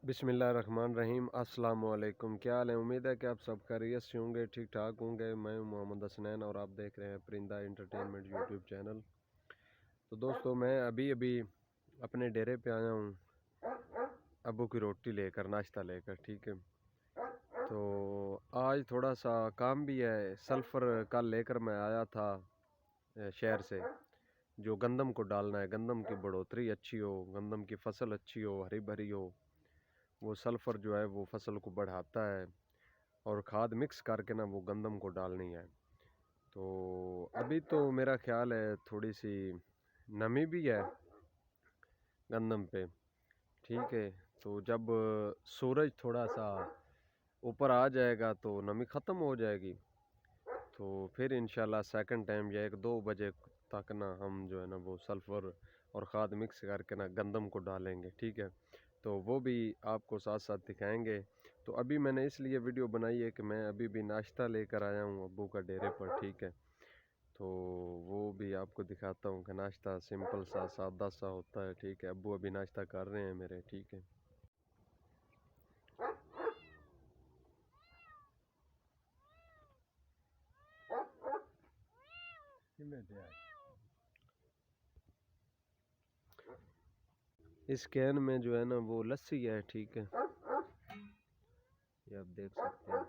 बिस्मिल्लाहिर्रहमानिर्रहीम। अस्सलाम वालेकुम। क्या हाल है? उम्मीद है कि आप सब खैरियत से होंगे, ठीक ठाक होंगे। मैं हूं मोहम्मद हसनैन और आप देख रहे हैं परिंदा एंटरटेनमेंट यूट्यूब चैनल। तो दोस्तों, मैं अभी अभी अपने डेरे पे आया हूं अबू की रोटी लेकर, नाश्ता लेकर। ठीक है, तो आज थोड़ा सा काम भी है। सल्फ़र कल लेकर मैं आया था शहर से, जो गंदम को डालना है। गंदम की बढ़ोतरी अच्छी हो, गंदम की फसल अच्छी हो, हरी भरी हो, वो सल्फ़र जो है वो फसल को बढ़ाता है। और खाद मिक्स करके ना वो गंदम को डालनी है। तो अभी तो मेरा ख्याल है थोड़ी सी नमी भी है गंदम पे। ठीक है, तो जब सूरज थोड़ा सा ऊपर आ जाएगा तो नमी ख़त्म हो जाएगी। तो फिर इंशाल्लाह सेकंड टाइम या 1-2 बजे तक ना हम जो है ना वो सल्फ़र और खाद मिक्स करके ना गंदम को डालेंगे। ठीक है, तो वो भी आपको साथ साथ दिखाएंगे। तो अभी मैंने इसलिए वीडियो बनाई है कि मैं अभी भी नाश्ता लेकर आया हूँ अब्बू का डेरे पर। ठीक है, तो वो भी आपको दिखाता हूँ कि नाश्ता सिंपल सा सादा सा होता है। ठीक है, अब्बू अभी नाश्ता कर रहे हैं मेरे। ठीक है, इस कैन में जो है ना वो लस्सी है। ठीक है, ये आप देख सकते हैं।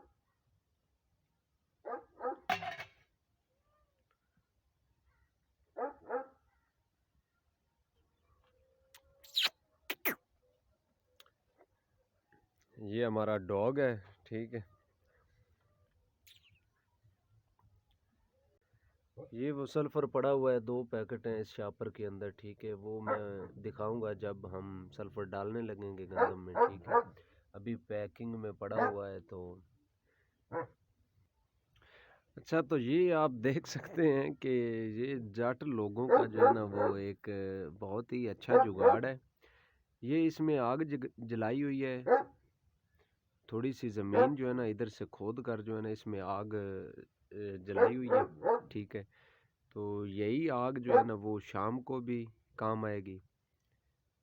ये हमारा डॉग है। ठीक है, ये वो सल्फ़र पड़ा हुआ है, 2 पैकेट हैं इस शापर के अंदर। ठीक है, वो मैं दिखाऊंगा जब हम सल्फ़र डालने लगेंगे गंदम में। ठीक है, अभी पैकिंग में पड़ा हुआ है। तो अच्छा, तो ये आप देख सकते हैं कि ये जाट लोगों का जो है ना वो एक बहुत ही अच्छा जुगाड़ है। ये इसमें आग जलाई हुई है। थोड़ी सी ज़मीन जो है ना इधर से खोद कर जो है ना इसमें आग जलाई हुई है। ठीक है, तो यही आग जो है ना वो शाम को भी काम आएगी।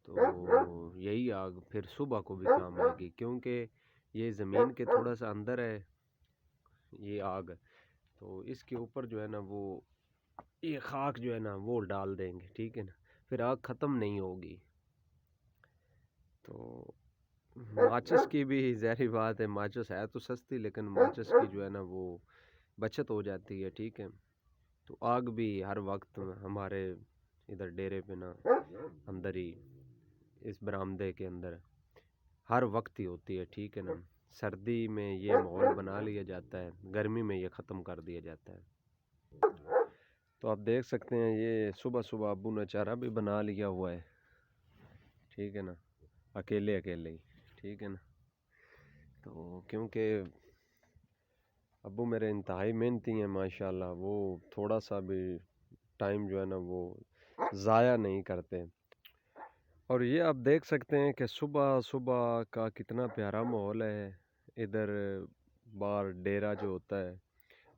तो यही आग फिर सुबह को भी काम आएगी, क्योंकि ये ज़मीन के थोड़ा सा अंदर है ये आग। तो इसके ऊपर जो है ना वो ये खाक जो है ना वो डाल देंगे। ठीक है ना, फिर आग ख़त्म नहीं होगी। तो माचिस की भी ज़ाहिर बात है, माचिस है तो सस्ती, लेकिन माचिस की जो है ना वो बचत हो जाती है। ठीक है, तो आग भी हर वक्त हमारे इधर डेरे पे ना अंदर ही, इस बरामदे के अंदर हर वक्त ही होती है। ठीक है ना, सर्दी में ये माहौल बना लिया जाता है, गर्मी में ये ख़त्म कर दिया जाता है। तो आप देख सकते हैं ये सुबह सुबह अब्बू ने चारा भी बना लिया हुआ है। ठीक है ना, अकेले अकेले ही। ठीक है ना, तो क्योंकि अब्बू मेरे इंतहाई मेहनती हैं माशाल्लाह, वो थोड़ा सा भी टाइम जो है ना वो ज़ाया नहीं करते। और ये आप देख सकते हैं कि सुबह सुबह का कितना प्यारा माहौल है इधर। बाहर डेरा जो होता है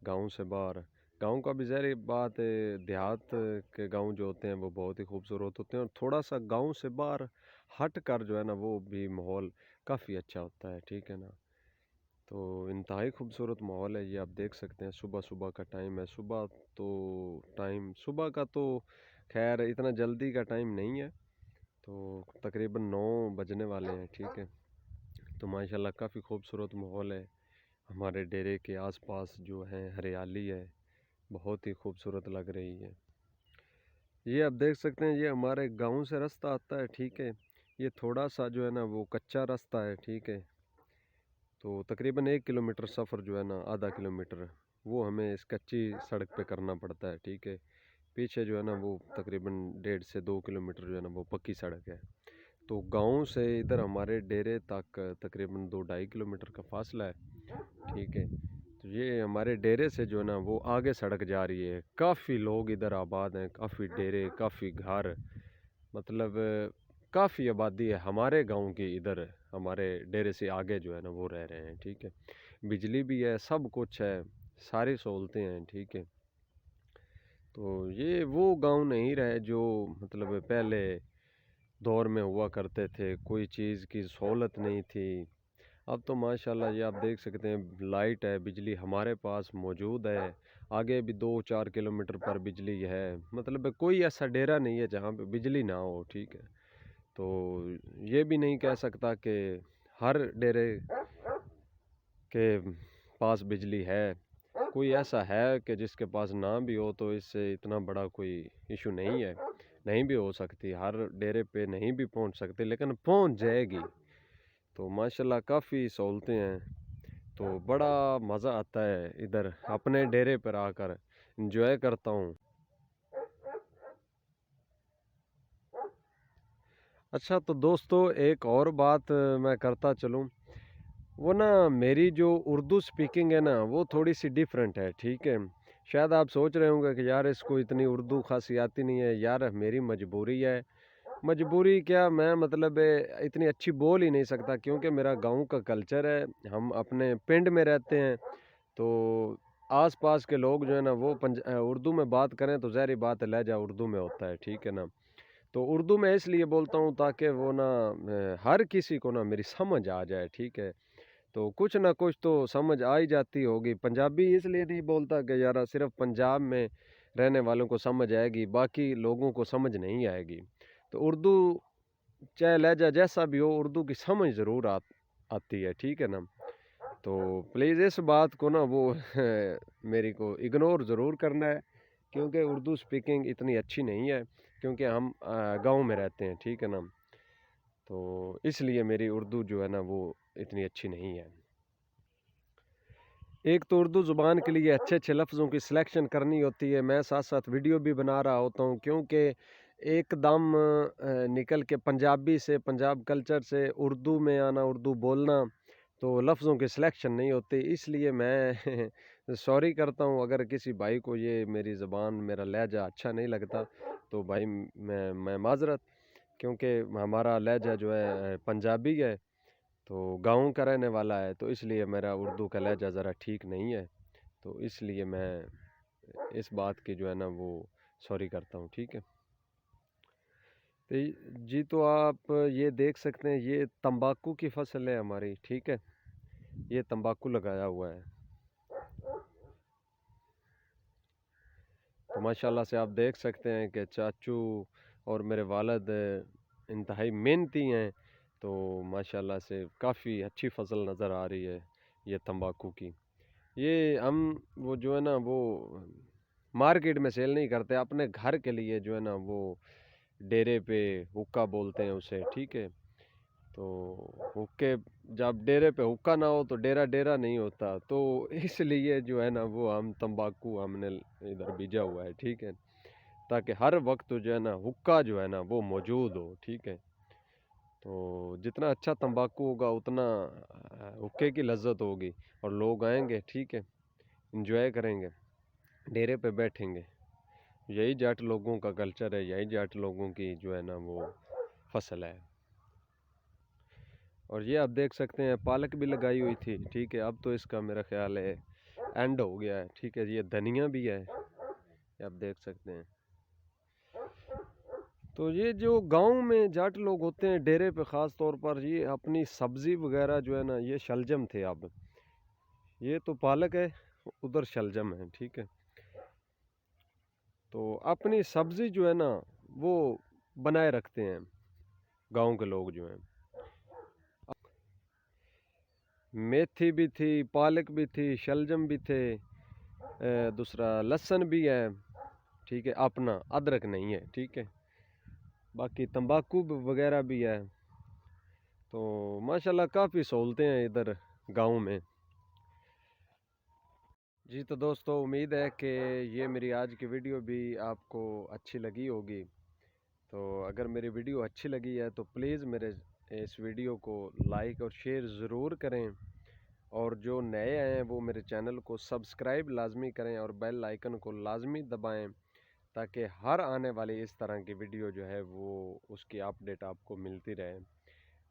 गांव से बाहर, गांव का भी ज़ाहिर बात है, देहात के गांव जो होते हैं वो बहुत ही खूबसूरत होते हैं। और थोड़ा सा गांव से बाहर हट कर जो है ना वो भी माहौल काफ़ी अच्छा होता है। ठीक है ना, तो इंतहाई खूबसूरत माहौल है। ये आप देख सकते हैं, सुबह सुबह का टाइम है। सुबह का तो खैर इतना जल्दी का टाइम नहीं है, तो तकरीबन 9 बजने वाले हैं। ठीक है, तो माशाल्लाह काफ़ी खूबसूरत माहौल है। हमारे डेरे के आसपास जो है हरियाली है, बहुत ही खूबसूरत लग रही है। ये आप देख सकते हैं, ये हमारे गांव से रास्ता आता है। ठीक है, ये थोड़ा सा जो है ना वो कच्चा रास्ता है। ठीक है, तो तकरीबन 1 किलोमीटर सफ़र जो है ना, आधा किलोमीटर वो हमें इस कच्ची सड़क पे करना पड़ता है। ठीक है, पीछे जो है ना वो तकरीबन 1.5 से 2 किलोमीटर जो है ना वो पक्की सड़क है। तो गांव से इधर हमारे डेरे तक तकरीबन 2-2.5 किलोमीटर का फासला है। ठीक है, तो ये हमारे डेरे से जो है ना वो आगे सड़क जा रही है। काफ़ी लोग इधर आबाद हैं, काफ़ी डेरे, काफ़ी घर, मतलब काफ़ी आबादी है हमारे गांव की इधर। हमारे डेरे से आगे जो है ना वो रह रहे हैं। ठीक है, बिजली भी है, सब कुछ है, सारी सहूलतें हैं। ठीक है, तो ये वो गांव नहीं रहे जो मतलब पहले दौर में हुआ करते थे, कोई चीज़ की सहूलत नहीं थी। अब तो माशाल्लाह ये आप देख सकते हैं, लाइट है, बिजली हमारे पास मौजूद है। आगे भी 2-4 किलोमीटर पर बिजली है। मतलब कोई ऐसा डेरा नहीं है जहाँ पे बिजली ना हो, ठीक है। तो ये भी नहीं कह सकता कि हर डेरे के पास बिजली है। कोई ऐसा है कि जिसके पास ना भी हो, तो इससे इतना बड़ा कोई इशू नहीं है। नहीं भी हो सकती, हर डेरे पे नहीं भी पहुंच सकती, लेकिन पहुंच जाएगी। तो माशाल्लाह काफ़ी सहूलतें हैं। तो बड़ा मज़ा आता है इधर अपने डेरे पर आकर, एंजॉय करता हूँ। अच्छा, तो दोस्तों एक और बात मैं करता चलूँ। वो ना मेरी जो उर्दू स्पीकिंग है ना, वो थोड़ी सी डिफरेंट है, ठीक है। शायद आप सोच रहे होंगे कि यार इसको इतनी उर्दू खासी आती नहीं है। यार मेरी मजबूरी है। मजबूरी क्या, मैं मतलब इतनी अच्छी बोल ही नहीं सकता, क्योंकि मेरा गांव का कल्चर है। हम अपने पिंड में रहते हैं। तो आस-पास के लोग जो है ना वो उर्दू में बात करें तो ज़ाहिर-सी बात है लहजा उर्दू में होता है, ठीक है ना? तो उर्दू में इसलिए बोलता हूँ ताकि वो ना हर किसी को ना मेरी समझ आ जाए, ठीक है? तो कुछ ना कुछ तो समझ आ ही जाती होगी। पंजाबी इसलिए नहीं बोलता कि यार सिर्फ़ पंजाब में रहने वालों को समझ आएगी, बाकी लोगों को समझ नहीं आएगी। तो उर्दू चाहे लहजा जैसा भी हो, उर्दू की समझ ज़रूर आती है, ठीक है ना? तो प्लीज़ इस बात को ना वो मेरे को इग्नोर ज़रूर करना है, क्योंकि उर्दू स्पीकिंग इतनी अच्छी नहीं है, क्योंकि हम गाँव में रहते हैं, ठीक है ना? तो इसलिए मेरी उर्दू जो है ना वो इतनी अच्छी नहीं है। एक तो उर्दू ज़ुबान के लिए अच्छे-अच्छे लफ्ज़ों की सिलेक्शन करनी होती है। मैं साथ-साथ वीडियो भी बना रहा होता हूँ, क्योंकि एकदम निकल के पंजाबी से, पंजाब कल्चर से उर्दू में आना, उर्दू बोलना, तो लफ्ज़ों की सिलेक्शन नहीं होती। इसलिए मैं सॉरी करता हूँ अगर किसी भाई को ये मेरी ज़ुबान, मेरा लहज़ा अच्छा नहीं लगता, तो भाई मैं माज़रत, क्योंकि हमारा लहज़ा जो है पंजाबी है। तो गाँव का रहने वाला है, तो इसलिए मेरा उर्दू का लहज़ा ज़रा ठीक नहीं है। तो इसलिए मैं इस बात की जो है ना वो सॉरी करता हूँ, ठीक है। तो जी, तो आप ये देख सकते हैं, ये तंबाकू की फसल है हमारी, ठीक है। ये तंबाकू लगाया हुआ है। तो माशाल्लाह से आप देख सकते हैं कि चाचू और मेरे वालिद इंतहाई मेहनती हैं। तो माशाल्लाह से काफ़ी अच्छी फसल नज़र आ रही है ये तंबाकू की। ये हम वो जो है ना वो मार्केट में सेल नहीं करते, अपने घर के लिए जो है ना वो डेरे पे हुक्का बोलते हैं उसे, ठीक है। तो हुक्के, जब डेरे पे हुक्का ना हो तो डेरा डेरा नहीं होता, तो इसलिए जो है ना वो हम तंबाकू हमने इधर बीजा हुआ है, ठीक है, ताकि हर वक्त जो है ना हुक्का जो है ना वो मौजूद हो, ठीक है। तो जितना अच्छा तंबाकू होगा उतना हुक्के की लज्जत होगी, और लोग आएंगे, ठीक है, इंजॉय करेंगे, डेरे पे बैठेंगे। यही जाट लोगों का कल्चर है, यही जाट लोगों की जो है ना वो फसल है। और ये आप देख सकते हैं पालक भी लगाई हुई थी, ठीक है। अब तो इसका मेरा ख्याल है एंड हो गया है, ठीक है। ये धनिया भी है, ये आप देख सकते हैं। तो ये जो गांव में जाट लोग होते हैं डेरे पे ख़ास तौर पर, ये अपनी सब्ज़ी वगैरह जो है ना, ये शलजम थे। अब ये तो पालक है, उधर शलजम है, ठीक है। तो अपनी सब्ज़ी जो है ना वो बनाए रखते हैं गांव के लोग जो हैं। मेथी भी थी, पालक भी थी, शलजम भी थे, दूसरा लहसुन भी है, ठीक है। अपना अदरक नहीं है, ठीक है। बाकी तंबाकू वगैरह भी है। तो माशाल्लाह काफ़ी सहूलतें हैं इधर गांव में। जी, तो दोस्तों उम्मीद है कि ये मेरी आज की वीडियो भी आपको अच्छी लगी होगी। तो अगर मेरी वीडियो अच्छी लगी है तो प्लीज़ मेरे इस वीडियो को लाइक और शेयर ज़रूर करें, और जो नए हैं वो मेरे चैनल को सब्सक्राइब लाजमी करें और बेल आइकन को लाजमी दबाएं, ताकि हर आने वाली इस तरह की वीडियो जो है वो उसकी अपडेट आपको मिलती रहे।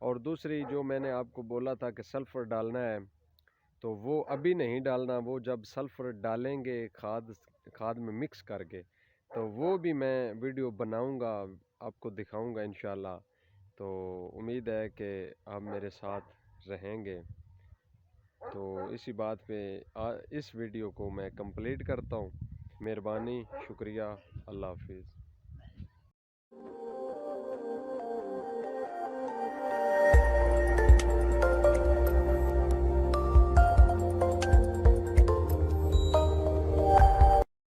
और दूसरी जो मैंने आपको बोला था कि सल्फ़र डालना है, तो वो अभी नहीं डालना, वो जब सल्फ़र डालेंगे खाद खाद में मिक्स करके, तो वो भी मैं वीडियो बनाऊंगा, आपको दिखाऊंगा इंशाल्लाह। तो उम्मीद है कि आप मेरे साथ रहेंगे। तो इसी बात पे इस वीडियो को मैं कंप्लीट करता हूँ। मेहरबानी, शुक्रिया, अल्लाह हाफिज़।